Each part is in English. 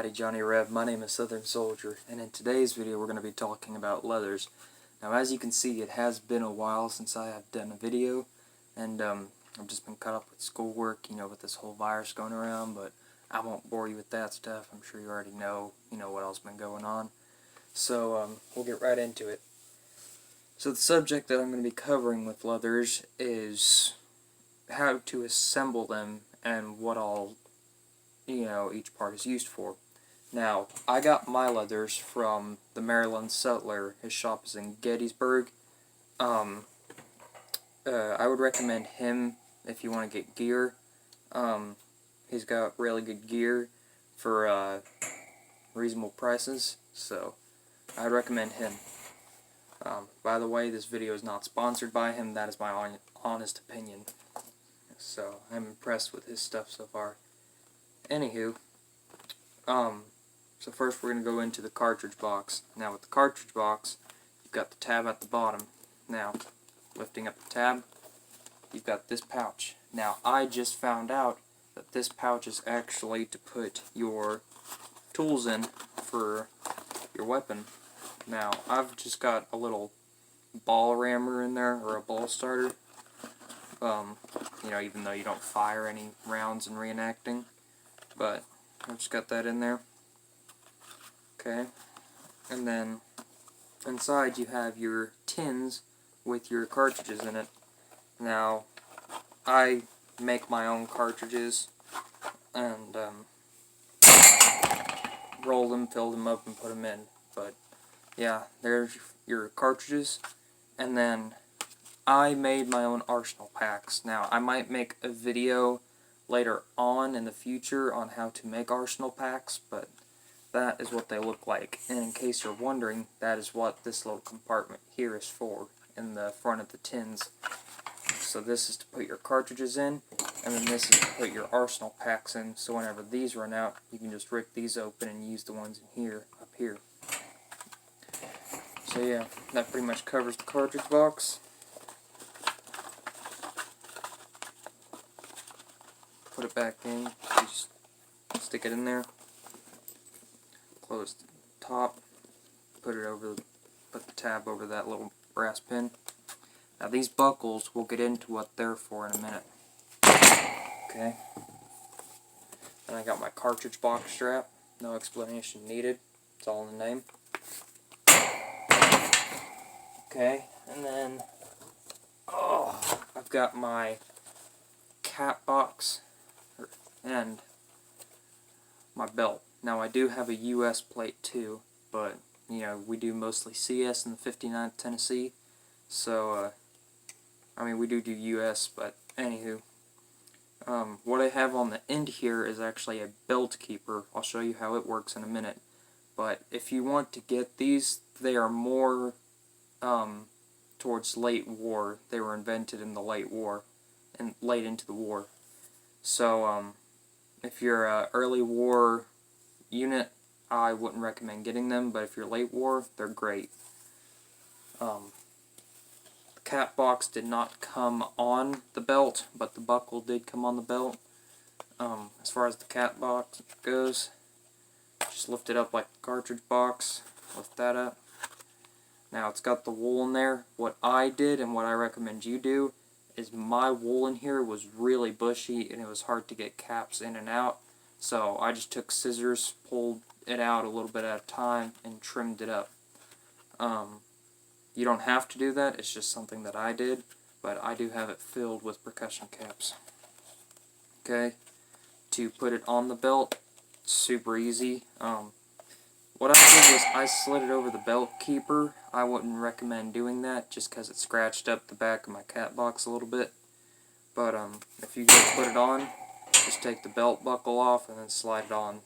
Howdy Johnny Reb, my name is Southern Soldier, and in today's video we're going to be talking about leathers. Now as you can see, it has been a while since I have done a video, and I've just been caught up with schoolwork, with this whole virus going around, but I won't bore you with that stuff. I'm sure you already know, what else been going on. So we'll get right into it. So the subject that I'm going to be covering with leathers is how to assemble them and what all each part is used for. Now, I got my leathers from the Maryland Sutler. His shop is in Gettysburg. I would recommend him if you want to get gear. He's got really good gear for reasonable prices, so I would recommend him. By the way, this video is not sponsored by him. That is my honest opinion. So, I'm impressed with his stuff so far. Anywho, so first we're going to go into the cartridge box. Now with the cartridge box, you've got the tab at the bottom. Now, lifting up the tab, you've got this pouch. Now I just found out that this pouch is actually to put your tools in for your weapon. Now, I've just got a little ball rammer in there, or a ball starter. Even though you don't fire any rounds in reenacting. But I've just got that in there. Okay. And then inside you have your tins with your cartridges in it. Now, I make my own cartridges and roll them, fill them up, and put them in. But yeah, there's your cartridges. And then I made my own arsenal packs. Now, I might make a video later on in the future on how to make arsenal packs, but that is what they look like. And in case you're wondering, that is what this little compartment here is for, in the front of the tins. So this is to put your cartridges in, and then this is to put your arsenal packs in, so whenever these run out, you can just rip these open and use the ones in here, up here. So yeah, that pretty much covers the cartridge box. Put it back in, just stick it in there, close the top, put the tab over that little brass pin. Now these buckles, we'll get into what they're for in a minute. Okay. Then I got my cartridge box strap, no explanation needed, it's all in the name. Okay, and then, I've got my cap box and my belt. Now I do have a US plate too, but we do mostly CS in the 59th Tennessee, so we do US, but anywho, what I have on the end here is actually a belt keeper. I'll show you how it works in a minute, but if you want to get these, they are more towards late war. They were invented in the late war, and late into the war. So if you're a early war unit, I wouldn't recommend getting them, but if you're late war, they're great. The cap box did not come on the belt, but the buckle did come on the belt. As far as the cap box goes, just lift it up like the cartridge box, lift that up. Now it's got the wool in there. What I did and what I recommend you do is my wool in here was really bushy and it was hard to get caps in and out. So I just took scissors, pulled it out a little bit at a time, and trimmed it up. You don't have to do that, it's just something that I did, but I do have it filled with percussion caps. Okay, to put it on the belt, super easy. What I did was I slid it over the belt keeper. I wouldn't recommend doing that just because it scratched up the back of my cap box a little bit. But if you go put it on, just take the belt buckle off and then slide it on.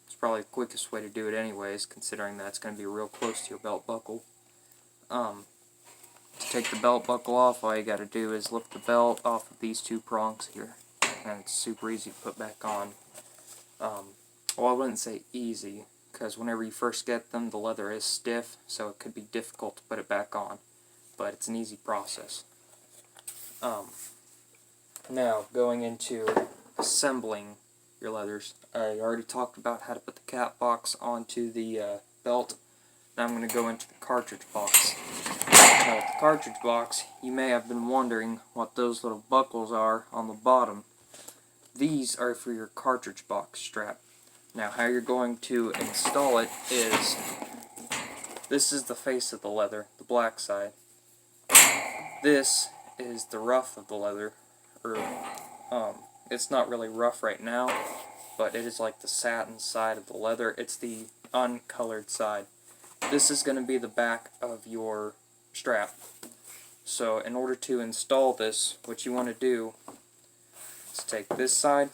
It's probably the quickest way to do it anyways, considering that it's going to be real close to your belt buckle. To take the belt buckle off, all you got to do is lift the belt off of these two prongs here. And it's super easy to put back on. Well, I wouldn't say easy, because whenever you first get them, the leather is stiff, so it could be difficult to put it back on. But it's an easy process. Now, going into assembling your leathers. I already talked about how to put the cap box onto the belt. Now I'm going to go into the cartridge box. Now with the cartridge box, you may have been wondering what those little buckles are on the bottom. These are for your cartridge box strap. Now how you're going to install it is, this is the face of the leather, the black side. This is the rough of the leather, or it's not really rough right now, but it is like the satin side of the leather. It's the uncolored side. This is going to be the back of your strap. So in order to install this, what you want to do is take this side,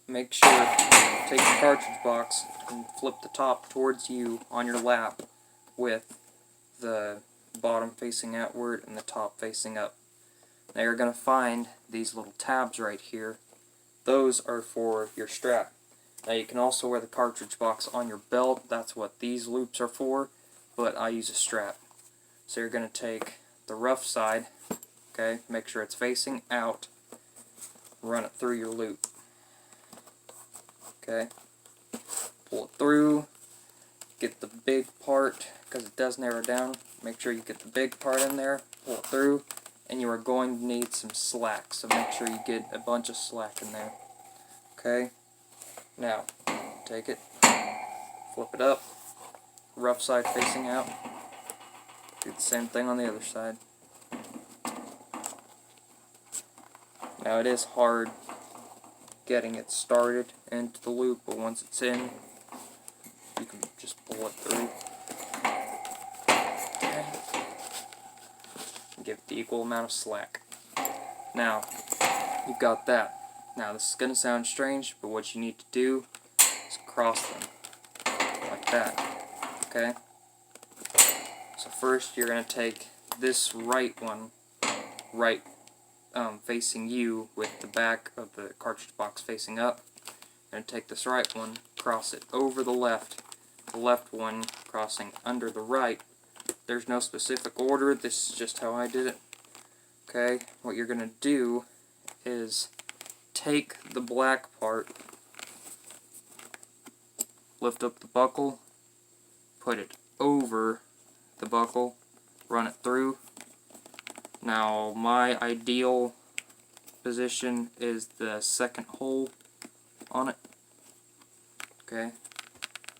make sure, take the cartridge box and flip the top towards you on your lap with the bottom facing outward and the top facing up. Now you're going to find these little tabs right here. Those are for your strap. Now you can also wear the cartridge box on your belt. That's what these loops are for, but I use a strap. So you're going to take the rough side, okay, make sure it's facing out, run it through your loop. Okay, pull it through, get the big part, because it does narrow down. Make sure you get the big part in there, pull it through, and you are going to need some slack, so make sure you get a bunch of slack in there. Okay, now take it, flip it up, rough side facing out, do the same thing on the other side. Now it is hard getting it started into the loop, but once it's in, you can just pull it through. Okay. Give it the equal amount of slack. Now, you've got that. Now this is going to sound strange, but what you need to do is cross them, like that. Okay? So first you're going to take this right one, facing you with the back of the cartridge box facing up. You're going to take this right one, cross it over the left one crossing under the right. There's no specific order, this is just how I did it. Okay, what you're going to do is take the black part, lift up the buckle, put it over the buckle, run it through. Now my ideal position is the second hole on it, okay,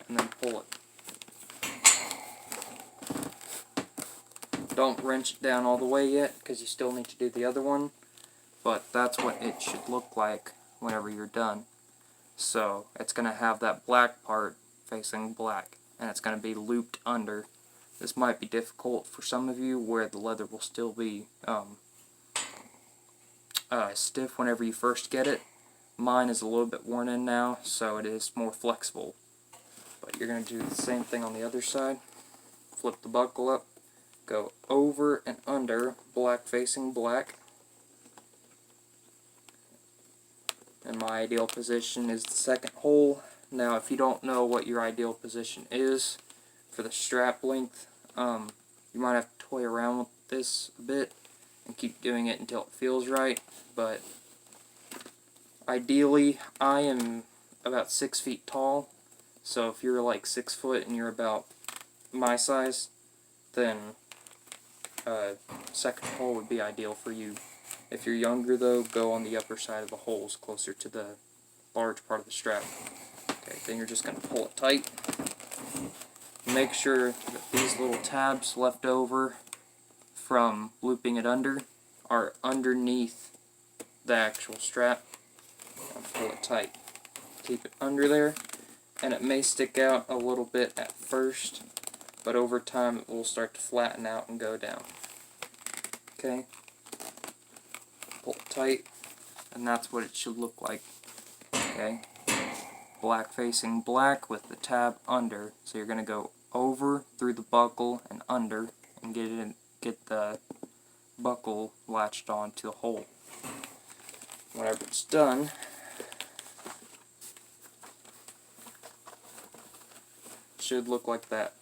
and then pull it. Don't wrench it down all the way yet, because you still need to do the other one, but that's what it should look like whenever you're done. So it's going to have that black part facing black, and it's going to be looped under. This might be difficult for some of you where the leather will still be stiff whenever you first get it. Mine is a little bit worn in now, so it is more flexible. But you're going to do the same thing on the other side. Flip the buckle up, go over and under, black facing black. And my ideal position is the second hole. Now if you don't know what your ideal position is for the strap length, you might have to toy around with this a bit and keep doing it until it feels right, but ideally I am about 6 feet tall, so if you're like 6 foot and you're about my size, then second hole would be ideal for you. If you're younger though, go on the upper side of the holes closer to the large part of the strap. Okay, then you're just going to pull it tight. Make sure that these little tabs left over from looping it under are underneath the actual strap, and pull it tight. Keep it under there, and it may stick out a little bit at first, but over time it will start to flatten out and go down. Okay? Pull it tight, and that's what it should look like. Okay? Black facing black with the tab under, so you're going to go over through the buckle and under and get the buckle latched on to the hole. Whenever it's done, it should look like that.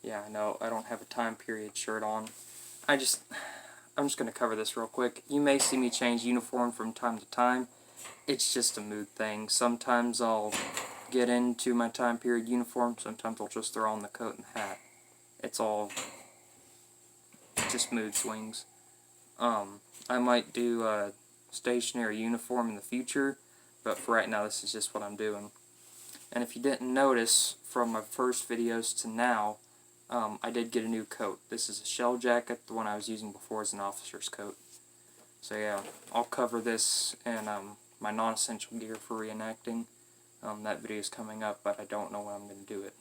Yeah, I know I don't have a time period shirt on. I'm I'm just going to cover this real quick. You may see me change uniform from time to time. It's just a mood thing. Sometimes I'll get into my time period uniform. Sometimes I'll just throw on the coat and hat. It's all just mood swings. I might do a stationary uniform in the future, but for right now this is just what I'm doing. And if you didn't notice from my first videos to now, I did get a new coat. This is a shell jacket. The one I was using before is an officer's coat. So yeah, I'll cover this and my non-essential gear for reenacting. That video is coming up, but I don't know when I'm going to do it.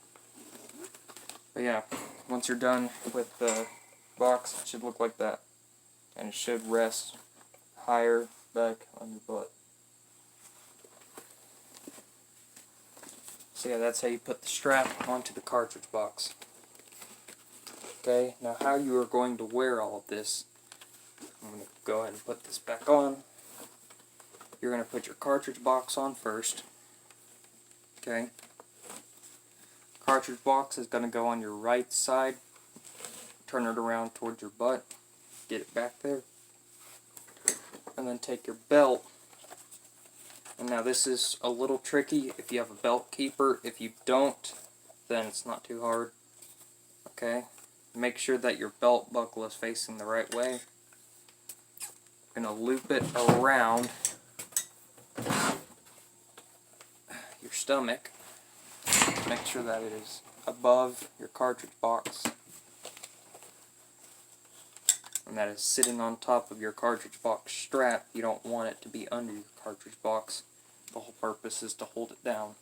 But yeah, once you're done with the box, it should look like that. And it should rest higher back on your butt. So yeah, that's how you put the strap onto the cartridge box. Okay, now how you are going to wear all of this, I'm going to go ahead and put this back on. You're going to put your cartridge box on first. Okay. Cartridge box is going to go on your right side. Turn it around towards your butt. Get it back there. And then take your belt. And now this is a little tricky if you have a belt keeper. If you don't, then it's not too hard. Okay. Make sure that your belt buckle is facing the right way. I'm going to loop it around your stomach. Make sure that it is above your cartridge box. And that is sitting on top of your cartridge box strap. You don't want it to be under your cartridge box. The whole purpose is to hold it down.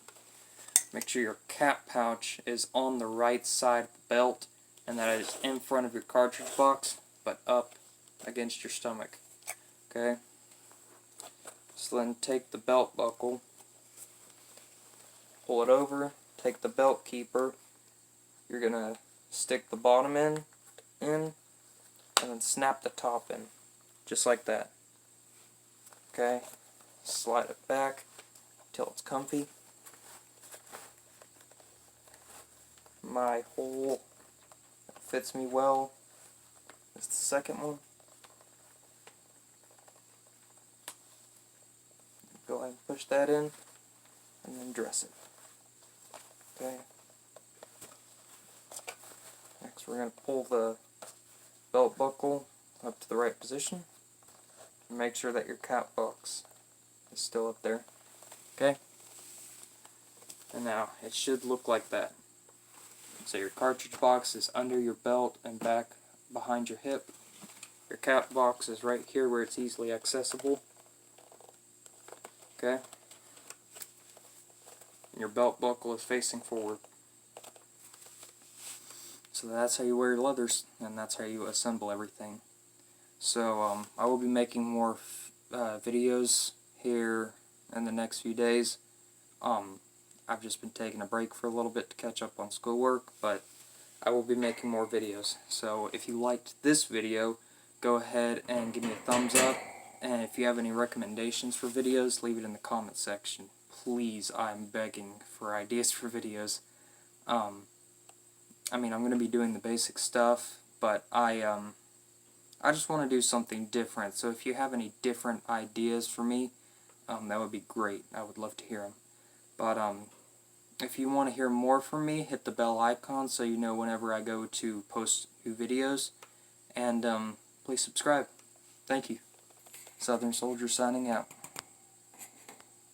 Make sure your cap pouch is on the right side of the belt and that it is in front of your cartridge box, but up against your stomach. Okay? So then take the belt buckle, pull it over, take the belt keeper. You're going to stick the bottom in, and then snap the top in, just like that. Okay? Slide it back until it's comfy. My hole fits me well. It's the second one. Go ahead and push that in, and then dress it. Okay. Next we're going to pull the belt buckle up to the right position. And make sure that your cap box is still up there. Okay? And now it should look like that. So your cartridge box is under your belt and back behind your hip. Your cap box is right here where it's easily accessible. Okay? And your belt buckle is facing forward. So that's how you wear your leathers, and that's how you assemble everything. So I will be making more videos here in the next few days. I've just been taking a break for a little bit to catch up on schoolwork, but I will be making more videos. So if you liked this video, go ahead and give me a thumbs up, and if you have any recommendations for videos, leave it in the comment section. Please, I'm begging for ideas for videos. I mean, I'm going to be doing the basic stuff, but I just want to do something different. So if you have any different ideas for me, that would be great. I would love to hear them. But if you want to hear more from me, hit the bell icon so you know whenever I go to post new videos. And please subscribe. Thank you. Southern Soldier signing out.